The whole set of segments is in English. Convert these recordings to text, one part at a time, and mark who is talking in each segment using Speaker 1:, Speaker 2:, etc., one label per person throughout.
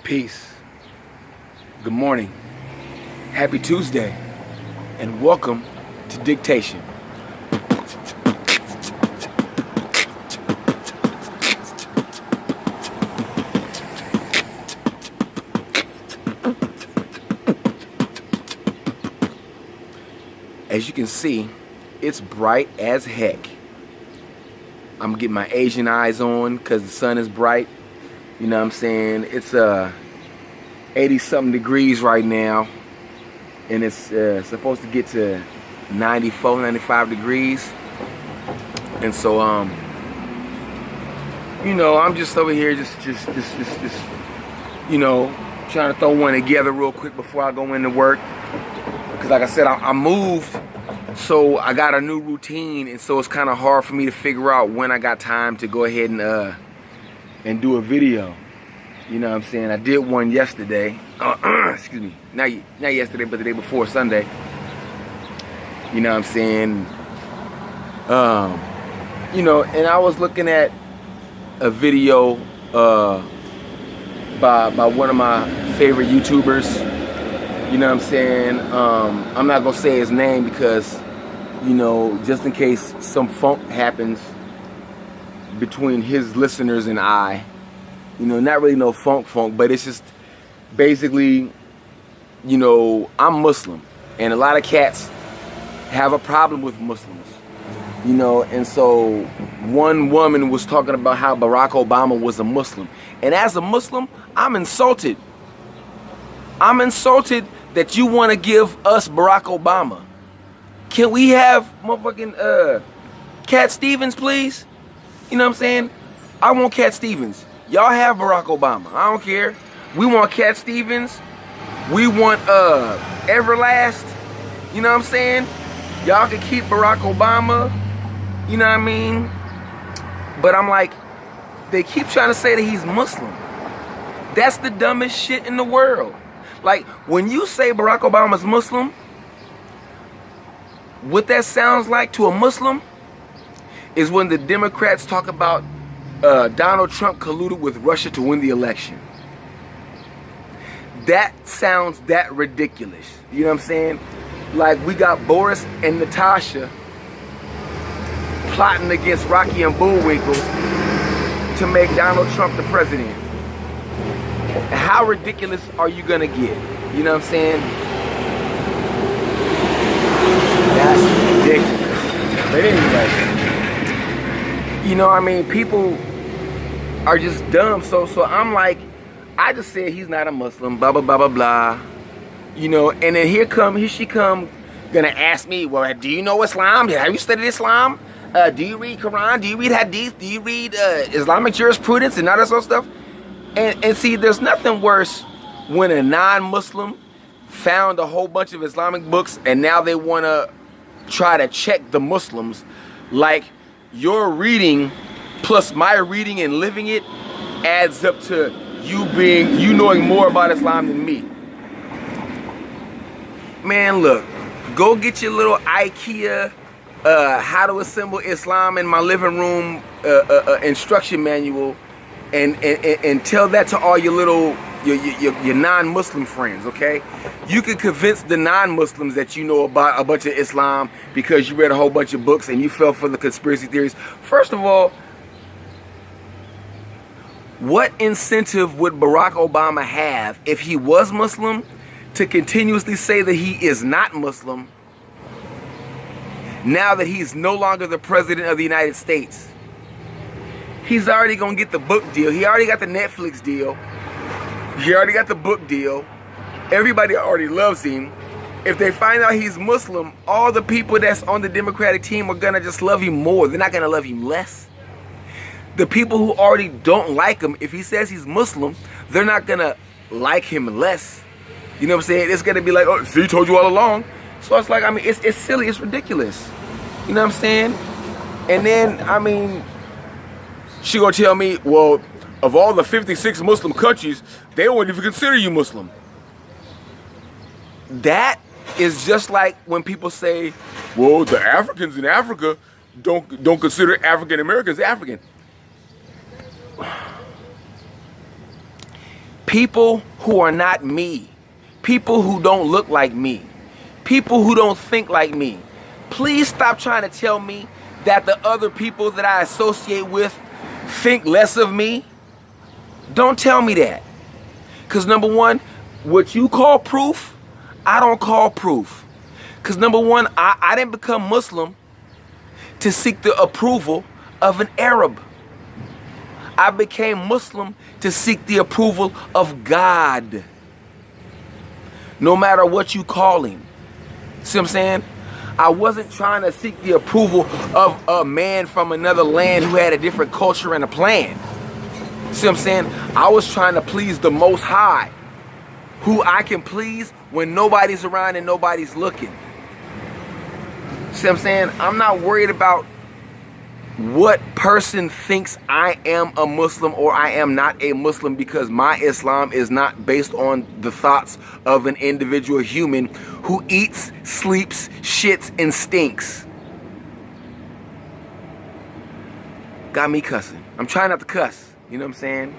Speaker 1: Peace. Good morning. Happy Tuesday. And welcome to Dictation. As you can see, it's bright as heck. I'm getting my Asian eyes on because the sun is bright. You know what I'm saying? It's 80-something degrees right now. And it's supposed to get to 94, 95 degrees. And so, you know, I'm just over here just you know, trying to throw one together real quick before I go into work. Because like I said, I moved, so I got a new routine, and so it's kind of hard for me to figure out when I got time to go ahead and do a video. You know what I'm saying? I did one yesterday. Excuse me. Not yesterday, but the day before, Sunday. You know what I'm saying? You know, and I was looking at a video by one of my favorite YouTubers. You know what I'm saying? I'm not gonna say his name because, you know, just in case some funk happens between his listeners and I. You know, not really no funk, but it's just basically, you know, I'm Muslim, and a lot of cats have a problem with Muslims. You know, and so one woman was talking about how Barack Obama was a Muslim, and as a Muslim, I'm insulted. I'm insulted that you want to give us Barack Obama. Can we have motherfucking Cat Stevens, please? You know what I'm saying? I want Cat Stevens. Y'all have Barack Obama. I don't care. We want Cat Stevens. We want Everlast. You know what I'm saying? Y'all can keep Barack Obama. You know what I mean? But I'm like, they keep trying to say that he's Muslim. That's the dumbest shit in the world. Like, when you say Barack Obama's Muslim, what that sounds like to a Muslim is when the Democrats talk about Donald Trump colluded with Russia to win the election. That sounds that ridiculous. You know what I'm saying? Like, we got Boris and Natasha plotting against Rocky and Bullwinkle to make Donald Trump the president. How ridiculous are you gonna get? You know what I'm saying? That's ridiculous. But anyway, you know, I mean, people are just dumb. So I'm like, I just said he's not a Muslim, blah blah blah blah blah. You know, and then here she come, gonna ask me, well, do you know Islam? Have you studied Islam? Do you read Quran? Do you read Hadith? Do you read Islamic jurisprudence and all that sort of stuff? And see, there's nothing worse when a non-Muslim found a whole bunch of Islamic books and now they want to try to check the Muslims. Like, your reading plus my reading and living it adds up to you knowing more about Islam than me. Man, look, go get your little IKEA how to assemble Islam in my living room instruction manual. And tell that to all your little your non-Muslim friends, okay? You can convince the non-Muslims that you know about a bunch of Islam because you read a whole bunch of books and you fell for the conspiracy theories. First of all, what incentive would Barack Obama have if he was Muslim to continuously say that he is not Muslim now that he's no longer the president of the United States? He's already gonna get the book deal. He already got the Netflix deal. He already got the book deal. Everybody already loves him. If they find out he's Muslim, all the people that's on the Democratic team are gonna just love him more. They're not gonna love him less. The people who already don't like him, if he says he's Muslim, they're not gonna like him less. You know what I'm saying? It's gonna be like, oh, see, told you all along. So it's like, I mean, it's silly, it's ridiculous. You know what I'm saying? And then, I mean, she gonna tell me, well, of all the 56 Muslim countries, they won't even consider you Muslim. That is just like when people say, well, the Africans in Africa don't consider African Americans African. People who are not me. People who don't look like me. People who don't think like me. Please stop trying to tell me that the other people that I associate with think less of me. Don't tell me that. Because number one, what you call proof, I don't call proof. Because number one, I didn't become Muslim to seek the approval of an Arab. I became Muslim to seek the approval of God. No matter what you call him. See what I'm saying? I wasn't trying to seek the approval of a man from another land who had a different culture and a plan. See what I'm saying? I was trying to please the Most High, who I can please when nobody's around and nobody's looking. See what I'm saying? I'm not worried about what person thinks I am a Muslim or I am not a Muslim, because my Islam is not based on the thoughts of an individual human who eats, sleeps, shits, and stinks. Got me cussing. I'm trying not to cuss, you know what I'm saying?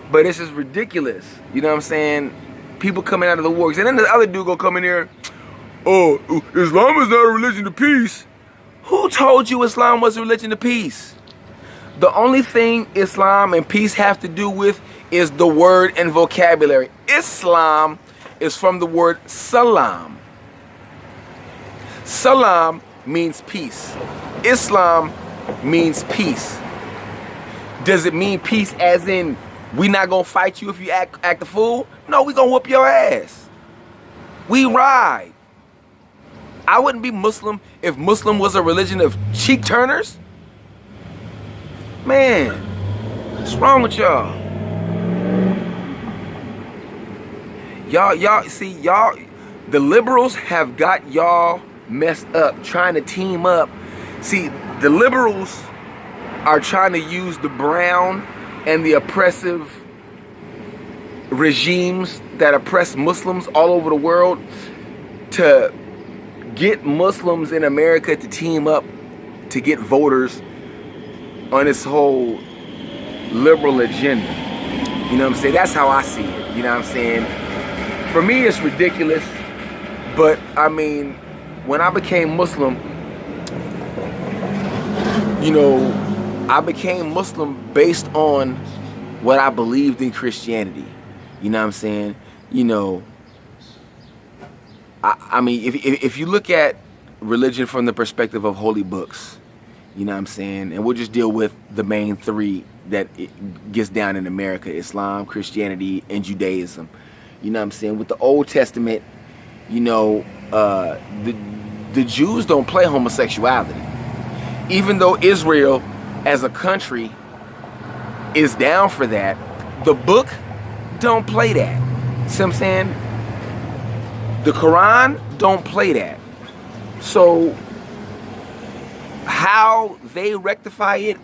Speaker 1: But it's just ridiculous, you know what I'm saying? People coming out of the wars. And then the other dude go come in here, oh, Islam is not a religion of peace. Who told you Islam was a religion of peace? The only thing Islam and peace have to do with is the word and vocabulary. Islam is from the word salam. Salam means peace. Islam means peace. Does it mean peace as in we not gonna fight you if you act a fool? No, we gonna whoop your ass. We ride. I wouldn't be Muslim if Muslim was a religion of cheek turners. Man, what's wrong with y'all? Y'all, the liberals have got y'all messed up trying to team up. See, the liberals are trying to use the brown and the oppressive regimes that oppress Muslims all over the world to get Muslims in America to team up to get voters on this whole liberal agenda. You know what I'm saying? That's how I see it. You know what I'm saying? For me, it's ridiculous. But, I mean, when I became Muslim, you know, I became Muslim based on what I believed in Christianity. You know what I'm saying? You know, I mean, if you look at religion from the perspective of holy books, you know what I'm saying? And we'll just deal with the main three that it gets down in America: Islam, Christianity, and Judaism. You know what I'm saying? With the Old Testament, you know, the Jews don't play homosexuality. Even though Israel as a country is down for that, the book don't play that. See what I'm saying? The Quran don't play that. So how they rectify it,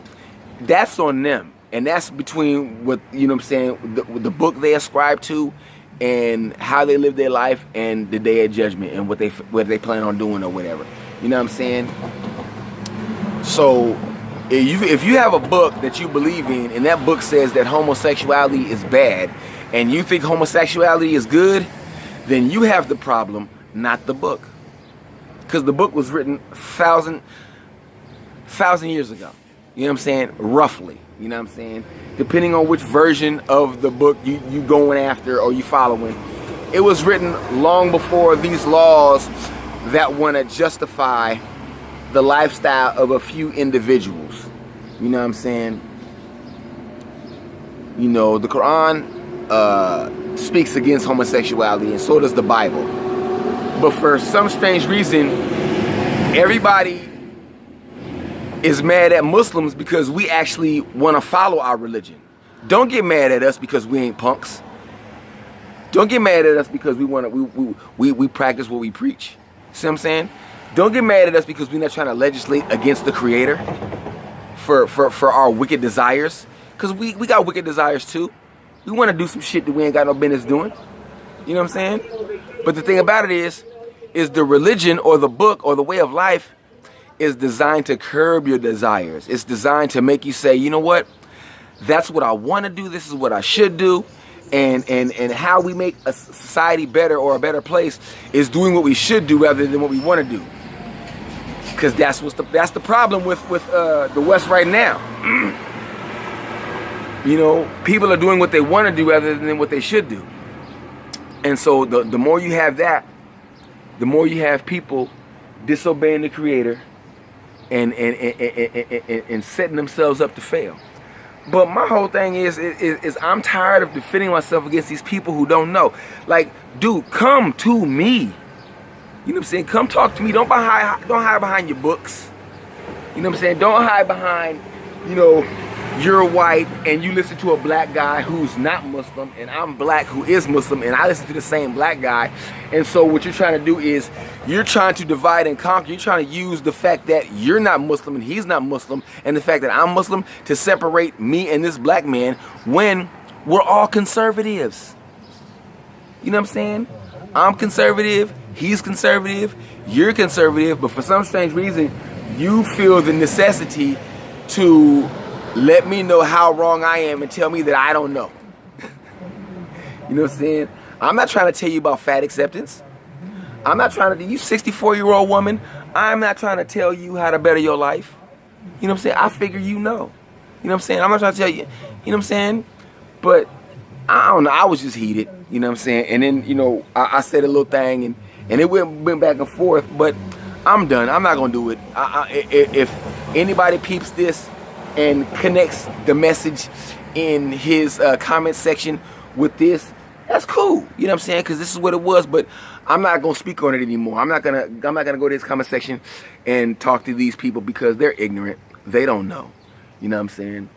Speaker 1: that's on them. And that's between what, you know what I'm saying, the book they ascribe to and how they live their life and the day of judgment and what they plan on doing or whatever. You know what I'm saying? So if you have a book that you believe in and that book says that homosexuality is bad and you think homosexuality is good, then you have the problem, not the book. Because the book was written thousand years ago. You know what I'm saying? Roughly. You know what I'm saying? Depending on which version of the book you going after or you following. It was written long before these laws that want to justify the lifestyle of a few individuals. You know what I'm saying? You know, the Quran speaks against homosexuality, and so does the Bible. But for some strange reason, everybody is mad at Muslims because we actually want to follow our religion. Don't get mad at us because we ain't punks. Don't get mad at us because we practice what we preach. See what I'm saying? Don't get mad at us because we're not trying to legislate against the Creator for our wicked desires. Because we got wicked desires too. We want to do some shit that we ain't got no business doing. You know what I'm saying? But the thing about it is the religion or the book or the way of life is designed to curb your desires. It's designed to make you say, you know what? That's what I want to do. This is what I should do. And how we make a society better or a better place is doing what we should do rather than what we want to do. Because that's the problem with the West right now. You know, people are doing what they want to do rather than what they should do. And so the more you have that, the more you have people disobeying the Creator and setting themselves up to fail. But my whole thing is I'm tired of defending myself against these people who don't know. Like, dude, come to me. You know what I'm saying? Come talk to me. Don't hide behind your books. You know what I'm saying? Don't hide behind, you know, you're white and you listen to a black guy who's not Muslim, and I'm black who is Muslim, and I listen to the same black guy. And so what you're trying to do is you're trying to divide and conquer. You're trying to use the fact that you're not Muslim and he's not Muslim, and the fact that I'm Muslim, to separate me and this black man when we're all conservatives. You know what I'm saying? I'm conservative, he's conservative, you're conservative, but for some strange reason you feel the necessity to let me know how wrong I am and tell me that I don't know. You know what I'm saying? I'm not trying to tell you about fat acceptance. I'm not trying to, you 64-year-old woman, I'm not trying to tell you how to better your life. You know what I'm saying? I figure you know. You know what I'm saying? I'm not trying to tell you, you know what I'm saying? But I don't know, I was just heated, you know what I'm saying? And then, you know, I said a little thing and it went back and forth, but I'm done. I'm not going to do it. If anybody peeps this and connects the message in his comment section with this, that's cool. You know what I'm saying? Because this is what it was. But I'm not gonna speak on it anymore. I'm not gonna go to his comment section and talk to these people because they're ignorant. They don't know. You know what I'm saying?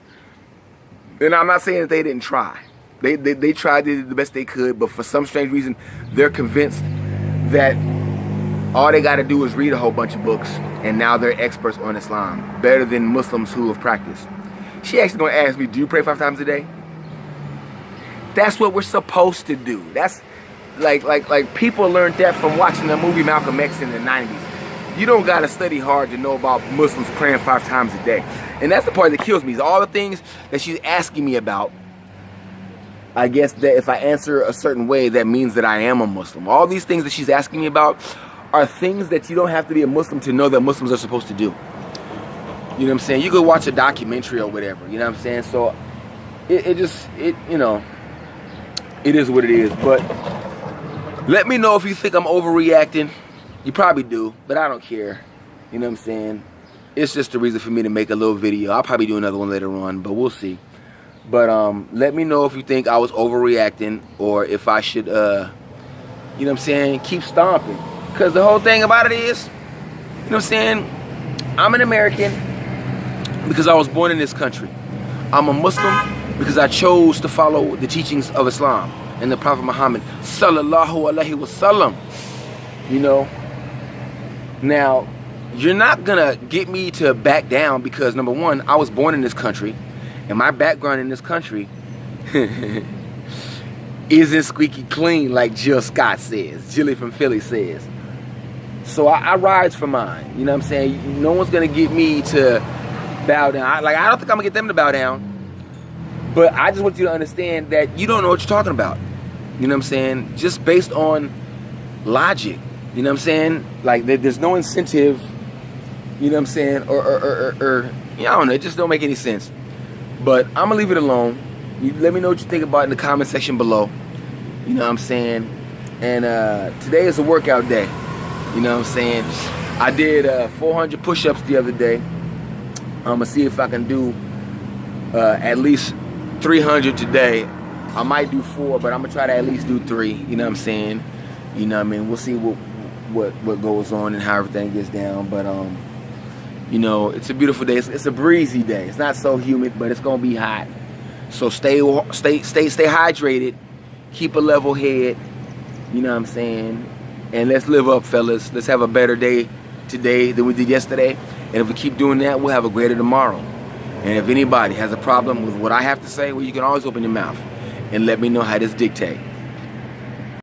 Speaker 1: And I'm not saying that they didn't try. They tried, they did the best they could, but for some strange reason, they're convinced that all they got to do is read a whole bunch of books, and now they're experts on Islam, better than Muslims who have practiced. She actually gonna ask me, do you pray 5 times a day? That's what we're supposed to do. That's like people learned that from watching the movie Malcolm X in the 90s. You don't gotta study hard to know about Muslims praying 5 times a day. And that's the part that kills me, is all the things that she's asking me about. I guess that if I answer a certain way, that means that I am a Muslim. All these things that she's asking me about are things that you don't have to be a Muslim to know that Muslims are supposed to do. You know what I'm saying? You could watch a documentary or whatever, you know what I'm saying? So it you know, it is what it is. But let me know if you think I'm overreacting. You probably do, but I don't care. You know what I'm saying? It's just a reason for me to make a little video. I'll probably do another one later on, but we'll see. But let me know if you think I was overreacting, or if I should, you know what I'm saying, keep stomping. Because the whole thing about it is, you know what I'm saying, I'm an American because I was born in this country. I'm a Muslim because I chose to follow the teachings of Islam and the Prophet Muhammad sallallahu alaihi wasallam. You know, now you're not gonna get me to back down because, number one, I was born in this country, and my background in this country isn't squeaky clean like Jill Scott says, Jilly from Philly says. So I rise for mine. You know what I'm saying? No one's gonna get me to bow down. I don't think I'm gonna get them to bow down. But I just want you to understand that you don't know what you're talking about. You know what I'm saying? Just based on logic. You know what I'm saying? Like, there's no incentive. You know what I'm saying? Or yeah, I don't know. It just don't make any sense. But I'm gonna leave it alone. You let me know what you think about it in the comment section below. You know what I'm saying? And today is a workout day. You know what I'm saying? I did 400 push-ups the other day. I'm gonna see if I can do at least 300 today. I might do 4, but I'm gonna try to at least do 3. You know what I'm saying? You know what I mean? We'll see what goes on and how everything gets down. But you know, it's a beautiful day. It's a breezy day. It's not so humid, but it's gonna be hot. So stay hydrated. Keep a level head. You know what I'm saying? And let's live up, fellas. Let's have a better day today than we did yesterday. And if we keep doing that, we'll have a greater tomorrow. And if anybody has a problem with what I have to say, well, you can always open your mouth and let me know how this dictate.